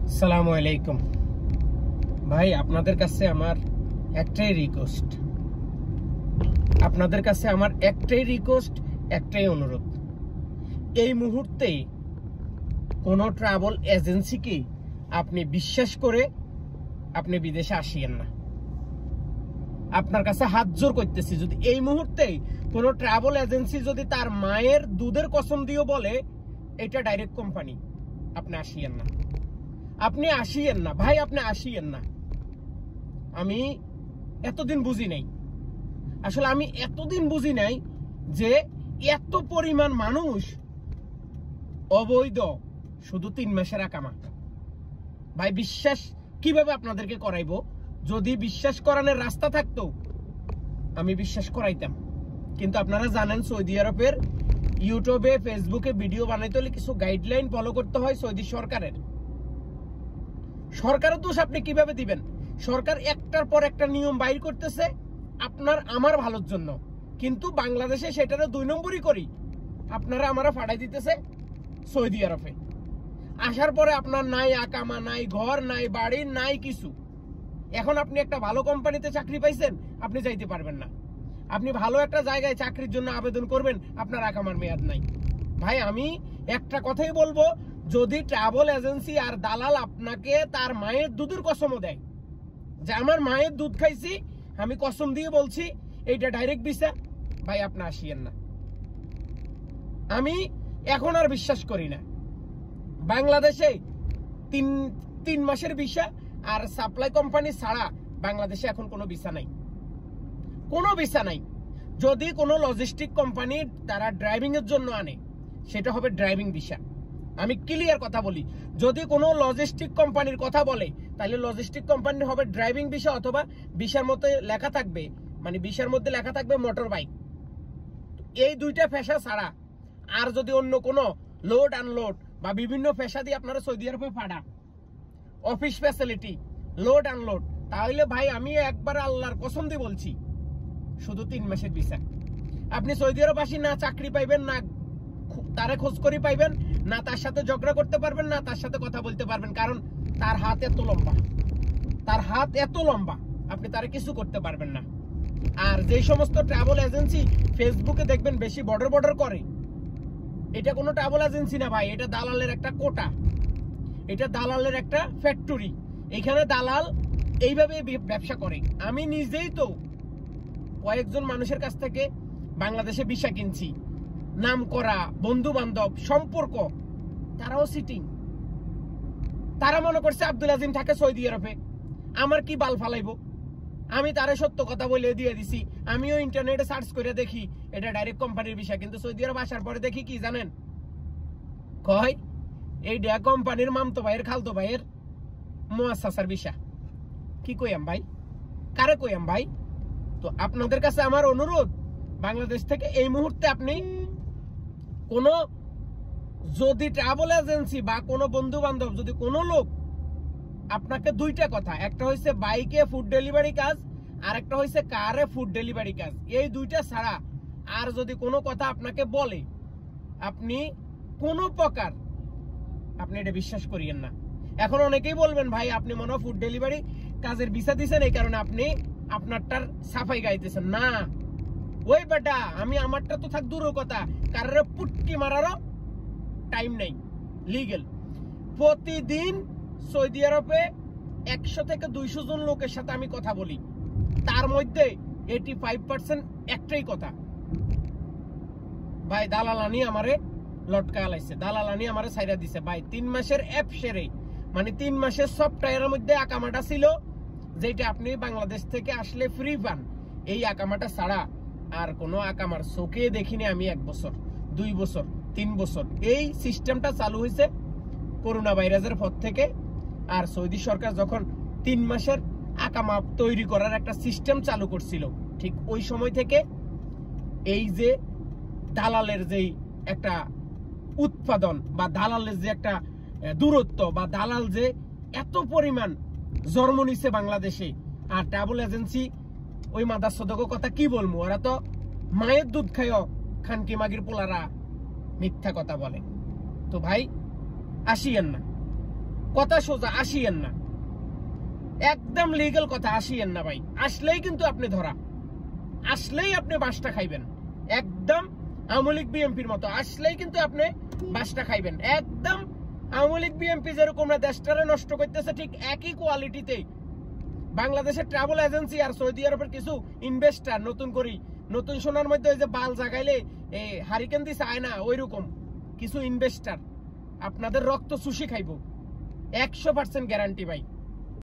আসসালামু আলাইকুম ভাই, আপনাদের কাছে আমার একটাই রিকোয়েস্ট, একটাই অনুরোধ। এই মুহূর্তে কোন ট্রাভেল এজেন্সিকে আপনি বিশ্বাস করে আপনি বিদেশে আসিয়েন না। আপনার কাছে হাত জোর করতেছি, যদি এই মুহূর্তে কোন ট্রাভেল এজেন্সি যদি তার মায়ের দুধের কসম দিয়ে বলে এটা ডাইরেক্ট কোম্পানি, আপনি আসিয়েন না। ভাই, আপনি আসিয়েন না। আমি এতদিন বুঝি নাই যে এত পরিমাণ মানুষ অবৈধ শুধু 3 মাসের আকামা। ভাই, বিশ্বাস কিভাবে আপনাদেরকে করাইবো? যদি বিশ্বাস করানোর রাস্তা থাকতো আমি বিশ্বাস করাইতাম, কিন্তু আপনারা জানেন সৌদি আরবের ইউটিউবে ফেসবুকে ভিডিও বানাইতে হলে কিছু গাইডলাইন ফলো করতে হয় সৌদি সরকারের দোষ আপনি কিভাবে দিবেন? সরকার একটার পর একটা নিয়ম বাইর করতেছে আপনার আমার ভালোর জন্য, কিন্তু বাংলাদেশে সেটারে 2 নম্বরই করি আপনারা আমারা ফাটাই দিতেছে সৌদি আরবে। আসার পরে আপনার নাই আকামা, নাই ঘর, নাই বাড়ি, নাই কিছু। এখন আপনি একটা ভালো কোম্পানিতে চাকরি পাইছেন, আপনি যাইতে পারবেন না। আপনি ভালো একটা জায়গায় চাকরির জন্য আবেদন করবেন, আপনার আকামার মেয়াদ নাই। ভাই, আমি একটা কথাই বলবো, যদি ট্রাভেল এজেন্সি আর দালাল আপনাকে তার মায়ের দুধের কসমও দেয় যে আমার মায়ের দুধ খাইছি, আমি কসম দিয়ে বলছি এইটা ডাইরেক্ট ভিসা, ভাই আপনি আসিয়েন না। আমি এখন আর বিশ্বাস করি না বাংলাদেশে 3 মাসের ভিসা আর সাপ্লাই কোম্পানি ছাড়া বাংলাদেশে এখন কোনো ভিসা নাই। যদি কোনো লজিস্টিক কোম্পানি তারা ড্রাইভিং এর জন্য আনে, সেটা হবে ড্রাইভিং ভিসা। আমি ক্লিয়ার কথা বলি, যদি কোনো লজিস্টিক কোম্পানির কথা বলে তাহলে লজিস্টিক কোম্পানির হবে ড্রাইভিং ভিসা, অথবা ভিসার মধ্যে লেখা থাকবে, মোটর বাইক। এই 2টা পেশা ছাড়া আর যদি অন্য কোনো লোড আনলোড বা বিভিন্ন পেশা দিয়ে আপনারা সৌদি আরবে পাঠান, অফিস ফ্যাসিলিটি, লোড আনলোড, তাহলে ভাই আমি একবার আল্লাহর কসম দিয়ে বলছি শুধু 3 মাসের ভিসা। আপনি সৌদি আরব আসি না চাকরি পাইবেন, না তারে খোঁজ করে পাইবেন, না তার সাথে ঝগড়া করতে পারবেন, না তার সাথে কথা বলতে পারবেন, কারণ তার হাত এত লম্বা আপনি তারে কিছু করতে পারবেন না। আর যে সমস্ত ট্রাভেল এজেন্সি ফেসবুকে দেখবেন বেশি বর্ডার করে, এটা কোনো ট্রাভেল এজেন্সি না ভাই, এটা দালালের একটা কোটা, এটা দালালের একটা ফ্যাক্টরি। এখানে দালাল এইভাবে ব্যবসা করে। আমি নিজেই তো কয়েকজন মানুষের কাছ থেকে বাংলাদেশে ভিসা কিনছি, নাম করা বন্ধু বান্ধব সম্পর্ক, তারাও সিটিং। তারা মনে করছে আব্দুল আজিম থাকে সৌদি আরবে, আমার কি বাল ফালাইবো? আমি তারে সত্য কথা বলে দিয়ে দিছি। আমিও ইন্টারনেটে সার্চ করে দেখি এটা ডাইরেক্ট কোম্পানির ভিসা, কিন্তু সৌদি আরব আসার পরে দেখি কি জানেন, কয় এইটা কোম্পানির মামতো ভাইয়ের খালতো ভাইয়ের মুআসসাসার ভিসা। কি কইয়াম ভাই, কারে কইয়াম ভাই? তো আপনাদের কাছে আমার অনুরোধ, বাংলাদেশ থেকে এই মুহূর্তে আপনি কোনো যদি ট্রাভেল এজেন্সি বা কোনো বন্ধু বান্ধব, যদি কোনো লোক আপনাকে 2টা কথা, একটা হচ্ছে বাইকে ফুড ডেলিভারি কাজ, আর একটা হচ্ছে কারে ফুড ডেলিভারি কাজ, এই 2টা ছাড়া আর যদি কোনো কথা আপনাকে বলে, আপনি কোনো প্রকার আপনি এটা বিশ্বাস করিয়েন না। এখন অনেকেই বলবেন ভাই আপনি মনে হয় ফুড ডেলিভারি কাজের ভিসা দিচ্ছেন, এই কারণে আপনি আপনারটার সাফাই গাইতেছেন। না ওই বেটা, আমি আমারটা তো থাক দূরের কথা, কারোর পুটকি মারারও টাইম নাই। লিগেল প্রতিদিন সৌদি আরবে 100 থেকে 200 জন লোকের সাথে আমি কথা বলি, তার মধ্যে 85% একটাই কথা, ভাই দালালানি আমারে লটকা লাইছে, দালালানি আমারে ছাইরা দিছে। ভাই 3 মাসের অ্যাপ সেরে, মানে 3 মাসের সফটওয়্যারের মধ্যে আকামাটা ছিল যেটা আপনি বাংলাদেশ থেকে আসলে ফ্রি পান, এই আকামাটা ছাড়া আর কোনো আকামার চোখে দেখিনি আমি। 1 বছর, 2 বছর, 3 বছর এই সিস্টেমটা চালু হয়েছে করোনা ভাইরাসের পর থেকে। আর সৌদি সরকার যখন 3 মাসের আকামা তৈরি করার একটা সিস্টেম চালু করছিল, ঠিক ওই সময় থেকে এই যে দালালের যেই একটা উৎপাদন বা দালালের যে একটা দূরত্ব বা দালাল যে এত পরিমাণ জন্ম নিছে বাংলাদেশে। আর ট্রাভেল এজেন্সি ওই মাদার সদকের কথা কি বলবো, ওরা তো মায়ের দুধ খায়ও খানকি মাগির পোলারা মিথ্যা কথা বলে। তো ভাই আসিয়েন না, কথা সোজা, আসিয়েন না, একদম লিগ্যাল কথা, আসিয়েন না ভাই। আসলেই কিন্তু আপনি ধরা, আসলেই আপনি বাসটা খাইবেন, একদম আওয়ামী লীগ বিএনপির মতো আসলেই কিন্তু আপনি বাসটা খাইবেন। একদম আওয়ামী লীগ বিএনপি যেরকম দেশটারে নষ্ট করতেছে, ঠিক একই কোয়ালিটিতে বাংলাদেশের ট্রাভেল এজেন্সি আর সৌদি আরবের কিছু ইনভেস্টার নতুন সোনার মধ্যে ওই যে বাল জাগাইলে হারিকেন দিছে আয় না, ওই রকম কিছু ইনভেস্টার আপনাদের রক্ত চুষি খাইব, 100% গ্যারান্টি ভাই।